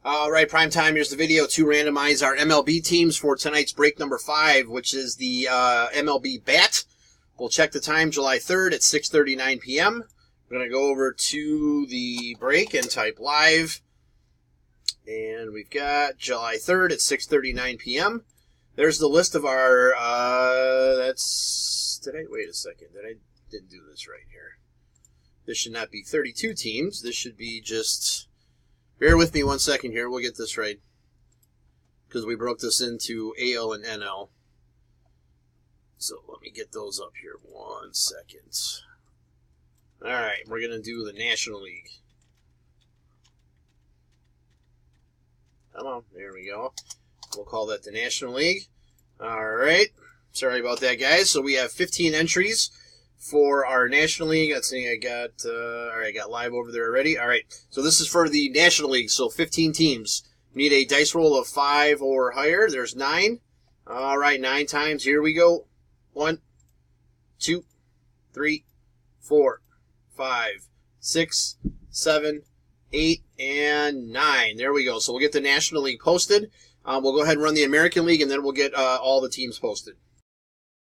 All right, prime time. Here's the video to randomize our MLB teams for tonight's break number 5, which is the MLB BAT. We'll check the time, July 3rd at 6:39 p.m. We're going to go over to the break and type live. And we've got July 3rd at 6:39 p.m. There's the list of our, wait a second. Didn't do this right here. This should not be 32 teams. This should be just... Bear with me 1 second here. We'll get this right. Because we broke this into AL and NL. So let me get those up here 1 second. Alright, we're going to do the National League. Come on, there we go. We'll call that the National League. Alright, sorry about that, guys. So we have 15 entries for our National League. Let's see, I got live over there already. All right, so this is for the National League, so 15 teams. You need a dice roll of 5 or higher. There's 9. All right, 9 times. Here we go. 1, 2, 3, 4, 5, 6, 7, 8, and 9. There we go. So we'll get the National League posted. We'll go ahead and run the American League, and then we'll get all the teams posted.